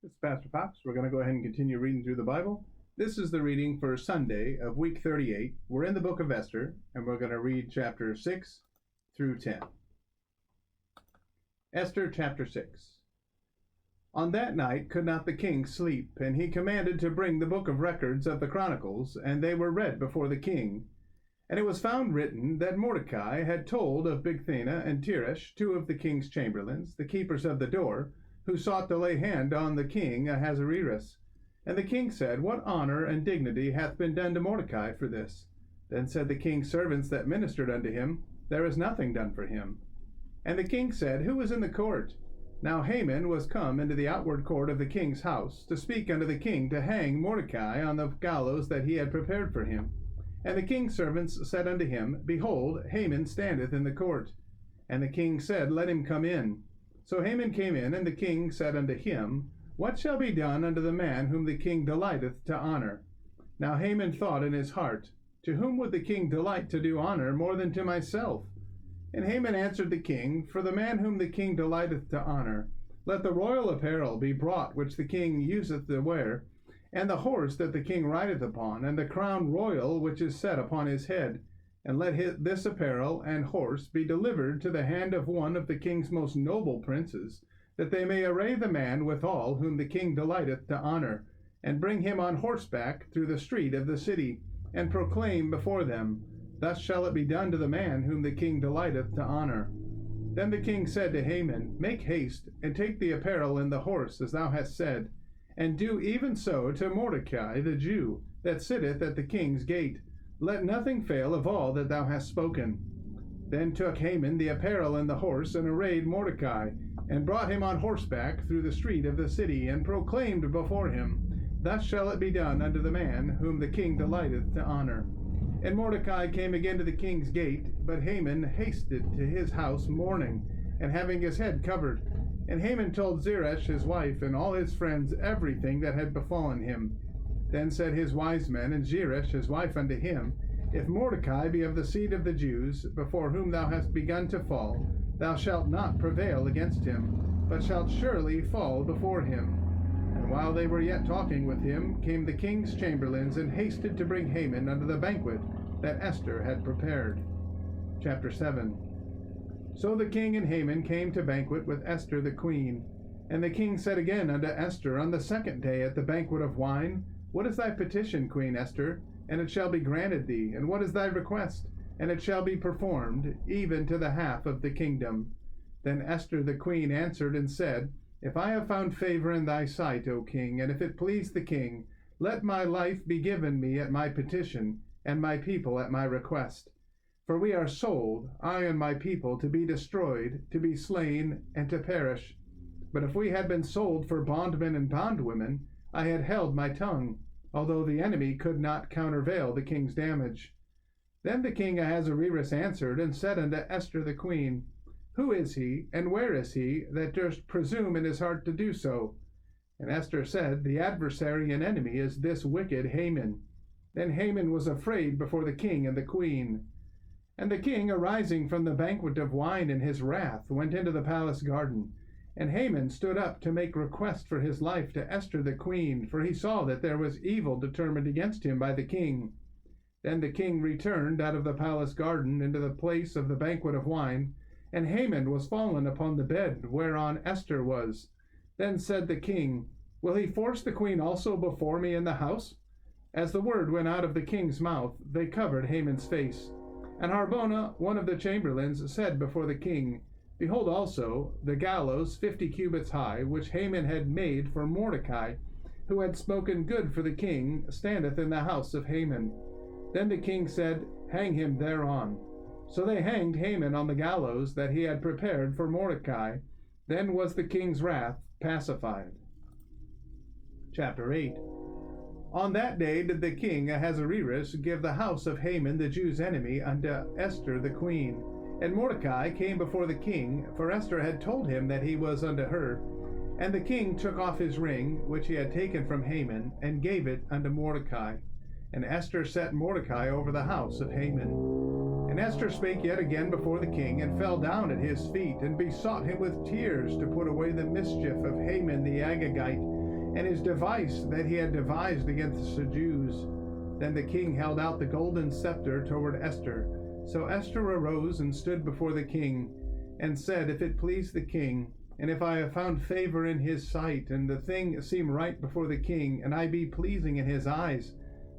This is Pastor Fox. We're going to go ahead and continue reading through the Bible. This is the reading for Sunday of week 38. We're in the book of Esther, and we're going to read chapter 6 through 10. Esther chapter 6. On that night could not the king sleep, and he commanded to bring the book of records of the Chronicles, and they were read before the king. And it was found written that Mordecai had told of Bigthana and Teresh, two of the king's chamberlains, the keepers of the door, who sought to lay hand on the king Ahasuerus. And the king said, What honor and dignity hath been done to Mordecai for this? Then said the king's servants that ministered unto him, There is nothing done for him. And the king said, Who is in the court? Now Haman was come into the outward court of the king's house, to speak unto the king to hang Mordecai on the gallows that he had prepared for him. And the king's servants said unto him, Behold, Haman standeth in the court. And the king said, Let him come in. So Haman came in, and the king said unto him, What shall be done unto the man whom the king delighteth to honor? Now Haman thought in his heart, To whom would the king delight to do honor more than to myself? And Haman answered the king, For the man whom the king delighteth to honor, let the royal apparel be brought which the king useth to wear, and the horse that the king rideth upon, and the crown royal which is set upon his head. And let this apparel and horse be delivered to the hand of one of the king's most noble princes, that they may array the man withal whom the king delighteth to honor, and bring him on horseback through the street of the city, and proclaim before them, Thus shall it be done to the man whom the king delighteth to honor. Then the king said to Haman, Make haste, and take the apparel and the horse, as thou hast said, and do even so to Mordecai the Jew, that sitteth at the king's gate. Let nothing fail of all that thou hast spoken. Then took Haman the apparel and the horse, and arrayed Mordecai, and brought him on horseback through the street of the city, and proclaimed before him, Thus shall it be done unto the man whom the king delighteth to honor. And Mordecai came again to the king's gate, but Haman hasted to his house mourning, and having his head covered. And Haman told Zeresh his wife and all his friends everything that had befallen him. Then said his wise men and Zeresh his wife unto him, If Mordecai be of the seed of the Jews, before whom thou hast begun to fall, thou shalt not prevail against him, but shalt surely fall before him. And while they were yet talking with him, came the king's chamberlains, and hasted to bring Haman unto the banquet that Esther had prepared. Chapter 7. So the king and Haman came to banquet with Esther the queen. And the king said again unto Esther on the second day at the banquet of wine, What is thy petition, Queen Esther? And it shall be granted thee. And what is thy request? And it shall be performed, even to the half of the kingdom. Then Esther the queen answered and said, If I have found favor in thy sight, O king, and if it please the king, let my life be given me at my petition, and my people at my request. For we are sold, I and my people, to be destroyed, to be slain, and to perish. But if we had been sold for bondmen and bondwomen, I had held my tongue, although the enemy could not countervail the king's damage. Then the king Ahasuerus answered and said unto Esther the queen, Who is he, and where is he, that durst presume in his heart to do so? And Esther said, The adversary and enemy is this wicked Haman. Then Haman was afraid before the king and the queen. And the king, arising from the banquet of wine in his wrath, went into the palace garden. And Haman stood up to make request for his life to Esther the queen, for he saw that there was evil determined against him by the king. Then the king returned out of the palace garden into the place of the banquet of wine, and Haman was fallen upon the bed whereon Esther was. Then said the king, Will he force the queen also before me in the house? As the word went out of the king's mouth, they covered Haman's face. And Harbona, one of the chamberlains, said before the king, Behold also the gallows 50 cubits high, which Haman had made for Mordecai, who had spoken good for the king, standeth in the house of Haman. Then the king said, Hang him thereon. So they hanged Haman on the gallows that he had prepared for Mordecai. Then was the king's wrath pacified. Chapter 8. On that day did the king Ahasuerus give the house of Haman the Jew's enemy unto Esther the queen. And Mordecai came before the king, for Esther had told him that he was unto her. And the king took off his ring, which he had taken from Haman, and gave it unto Mordecai. And Esther set Mordecai over the house of Haman. And Esther spake yet again before the king, and fell down at his feet, and besought him with tears to put away the mischief of Haman the Agagite, and his device that he had devised against the Jews. Then the king held out the golden scepter toward Esther. So Esther arose and stood before the king, and said, If it please the king, and if I have found favor in his sight, and the thing seem right before the king, and I be pleasing in his eyes,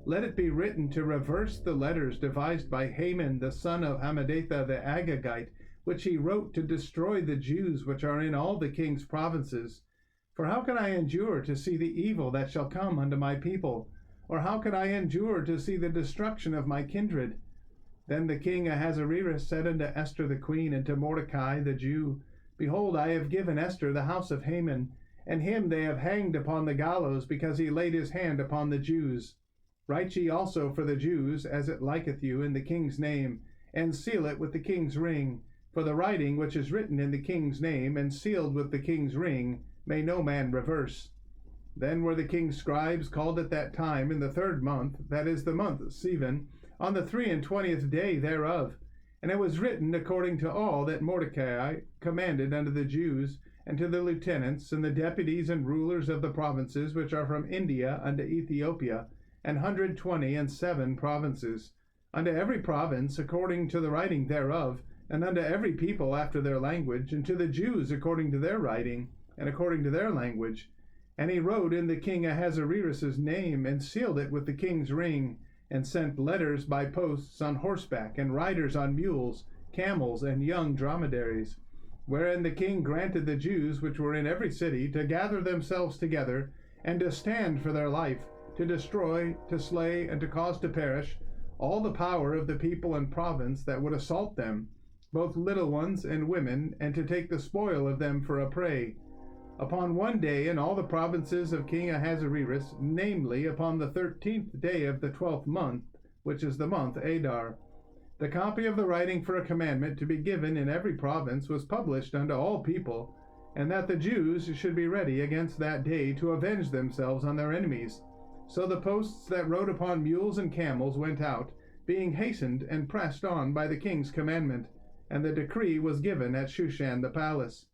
let it be written to reverse the letters devised by Haman the son of Hammedatha the Agagite, which he wrote to destroy the Jews which are in all the king's provinces. For how can I endure to see the evil that shall come unto my people? Or how can I endure to see the destruction of my kindred? Then the king Ahasuerus said unto Esther the queen, and to Mordecai the Jew, Behold, I have given Esther the house of Haman, and him they have hanged upon the gallows, because he laid his hand upon the Jews. Write ye also for the Jews, as it liketh you, in the king's name, and seal it with the king's ring. For the writing which is written in the king's name, and sealed with the king's ring, may no man reverse. Then were the king's scribes called at that time in the 3rd month, that is the month Sivan, on the 23 day thereof. And it was written according to all that Mordecai commanded unto the Jews, and to the lieutenants, and the deputies and rulers of the provinces which are from India unto Ethiopia, 127 provinces, unto every province according to the writing thereof, and unto every people after their language, and to the Jews according to their writing, and according to their language. And he wrote in the king Ahasuerus' name, and sealed it with the king's ring, and sent letters by posts on horseback, and riders on mules, camels, and young dromedaries, wherein the king granted the Jews which were in every city to gather themselves together, and to stand for their life, to destroy, to slay, and to cause to perish all the power of the people and province that would assault them, both little ones and women, and to take the spoil of them for a prey. Upon one day in all the provinces of King Ahasuerus, namely upon the 13th day of the 12th month, which is the month Adar, the copy of the writing for a commandment to be given in every province was published unto all people, and that the Jews should be ready against that day to avenge themselves on their enemies. So the posts that rode upon mules and camels went out, being hastened and pressed on by the king's commandment, and the decree was given at Shushan the palace.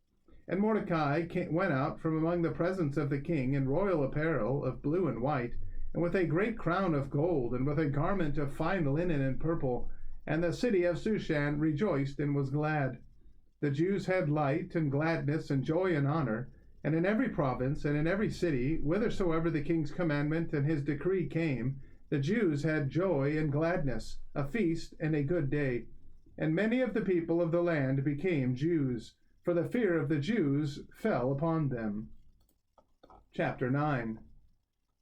And Mordecai went out from among the presence of the king in royal apparel of blue and white, and with a great crown of gold, and with a garment of fine linen and purple. And the city of Shushan rejoiced and was glad. The Jews had light and gladness and joy and honor, and in every province and in every city, whithersoever the king's commandment and his decree came, the Jews had joy and gladness, a feast and a good day. And many of the people of the land became Jews, for the fear of the Jews fell upon them. Chapter 9.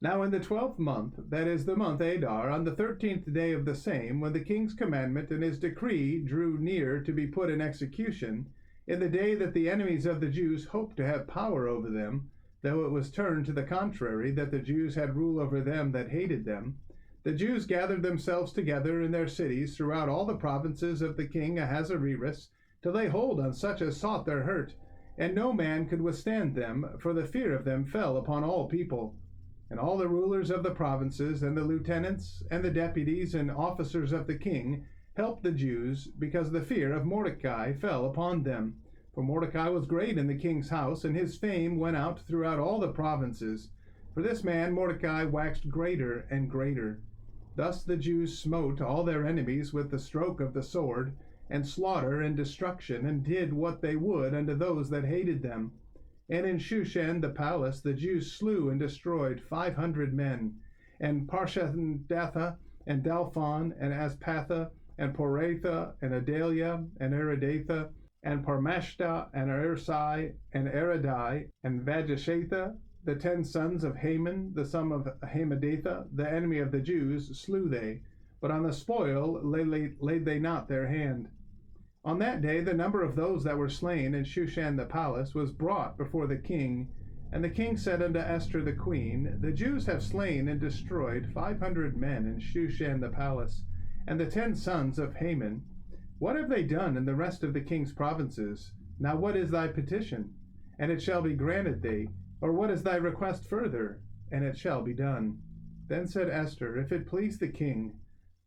Now in the 12th month, that is the month Adar, on the 13th day of the same, when the king's commandment and his decree drew near to be put in execution, in the day that the enemies of the Jews hoped to have power over them, though it was turned to the contrary, that the Jews had rule over them that hated them, the Jews gathered themselves together in their cities throughout all the provinces of the king Ahasuerus, to lay hold on such as sought their hurt, and no man could withstand them, for the fear of them fell upon all people. And all the rulers of the provinces, and the lieutenants, and the deputies, and officers of the king, helped the Jews, because the fear of Mordecai fell upon them. For Mordecai was great in the king's house, and his fame went out throughout all the provinces. For this man Mordecai waxed greater and greater. Thus the Jews smote all their enemies with the stroke of the sword, and slaughter and destruction, and did what they would unto those that hated them. And in Shushan the palace the Jews slew and destroyed 500 men, and Parshandatha, and Dalphon, and Aspatha, and Poratha, and Adalia, and Aridatha, and Parmashta, and Ersai, and Aradai, and Vajeshatha, the 10 sons of Haman, the son of Hammedatha, the enemy of the Jews, slew they, but on the spoil laid they not their hand. On that day the number of those that were slain in Shushan the palace was brought before the king, and the king said unto Esther the queen, The Jews have slain and destroyed 500 men in Shushan the palace, and the 10 sons of Haman. What have they done in the rest of the king's provinces? Now what is thy petition? And it shall be granted thee. Or what is thy request further? And it shall be done. Then said Esther, If it please the king,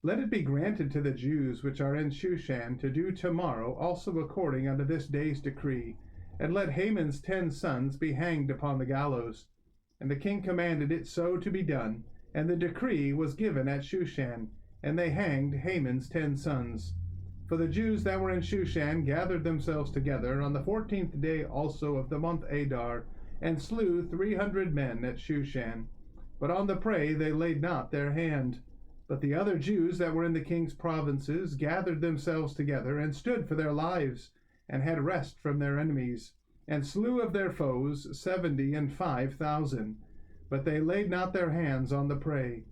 let it be granted to the Jews which are in Shushan to do tomorrow also according unto this day's decree, and let Haman's 10 sons be hanged upon the gallows. And the king commanded it so to be done, and the decree was given at Shushan, and they hanged Haman's 10 sons. For the Jews that were in Shushan gathered themselves together on the 14th day also of the month Adar, and slew 300 men at Shushan. But on the prey they laid not their hand. But the other Jews that were in the king's provinces gathered themselves together, and stood for their lives, and had rest from their enemies, and slew of their foes 75,000. But they laid not their hands on the prey.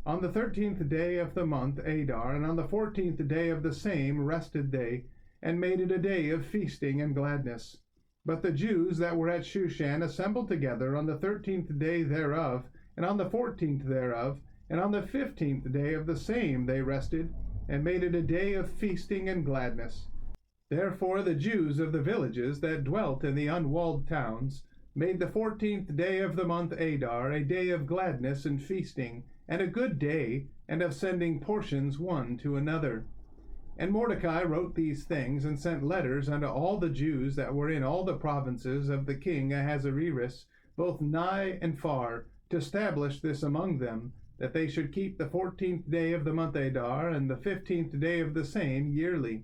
On the 13th day of the month Adar, and on the 14th day of the same rested they, and made it a day of feasting and gladness. But the Jews that were at Shushan assembled together on the 13th day thereof, and on the 14th thereof, and on the 15th day of the same they rested, and made it a day of feasting and gladness. Therefore the Jews of the villages that dwelt in the unwalled towns made the 14th day of the month Adar a day of gladness and feasting, and a good day, and of sending portions one to another. And Mordecai wrote these things, and sent letters unto all the Jews that were in all the provinces of the king Ahasuerus, both nigh and far, to establish this among them, that they should keep the 14th day of the month Adar, and the 15th day of the same yearly,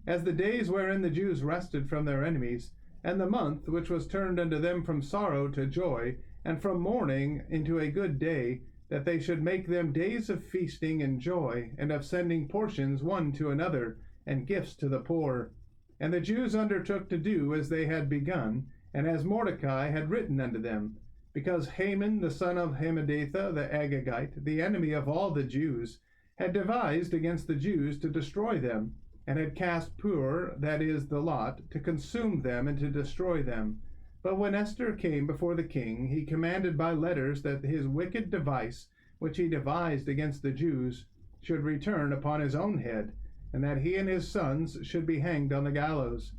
as the days wherein the Jews rested from their enemies, and the month which was turned unto them from sorrow to joy, and from mourning into a good day, that they should make them days of feasting and joy, and of sending portions one to another, and gifts to the poor. And the Jews undertook to do as they had begun, and as Mordecai had written unto them, because Haman the son of Hammedatha the Agagite, the enemy of all the Jews, had devised against the Jews to destroy them, and had cast Pur, that is, the lot, to consume them and to destroy them. But when Esther came before the king, he commanded by letters that his wicked device, which he devised against the Jews, should return upon his own head, and that he and his sons should be hanged on the gallows.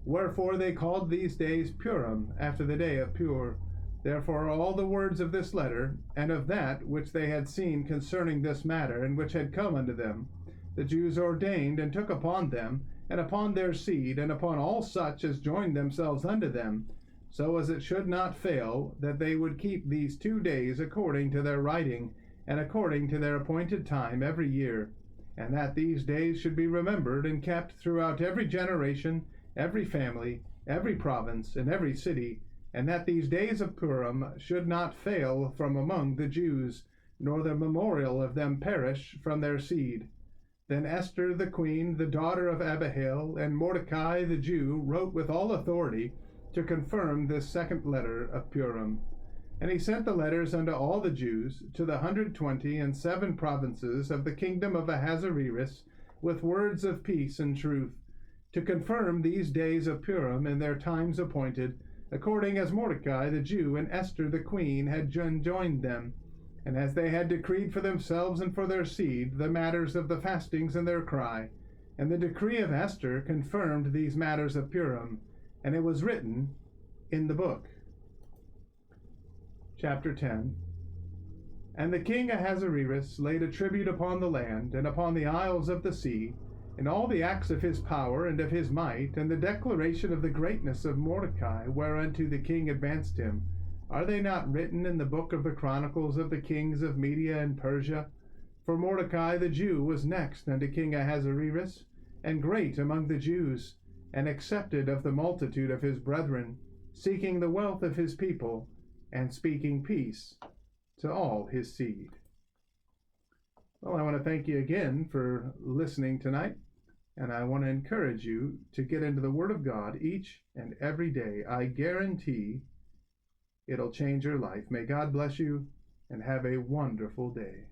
Wherefore they called these days Purim, after the day of Pur. Therefore all the words of this letter, and of that which they had seen concerning this matter, and which had come unto them, the Jews ordained and took upon them, and upon their seed, and upon all such as joined themselves unto them, so as it should not fail, that they would keep these 2 days according to their writing, and according to their appointed time every year, and that these days should be remembered and kept throughout every generation, every family, every province, and every city, and that these days of Purim should not fail from among the Jews, nor the memorial of them perish from their seed. Then Esther the queen, the daughter of Abihail, and Mordecai the Jew, wrote with all authority to confirm this second letter of Purim. And he sent the letters unto all the Jews, to the 127 provinces of the kingdom of Ahasuerus, with words of peace and truth, to confirm these days of Purim in their times appointed, according as Mordecai the Jew and Esther the queen had enjoined them, and as they had decreed for themselves and for their seed the matters of the fastings and their cry. And the decree of Esther confirmed these matters of Purim, and it was written in the book. Chapter 10. And the king Ahasuerus laid a tribute upon the land, and upon the isles of the sea, and all the acts of his power and of his might, and the declaration of the greatness of Mordecai, whereunto the king advanced him. Are they not written in the book of the chronicles of the kings of Media and Persia? For Mordecai the Jew was next unto King Ahasuerus, and great among the Jews, and accepted of the multitude of his brethren, seeking the wealth of his people, and speaking peace to all his seed. Well, I want to thank you again for listening tonight, and I want to encourage you to get into the Word of God each and every day. I guarantee it'll change your life. May God bless you, and have a wonderful day.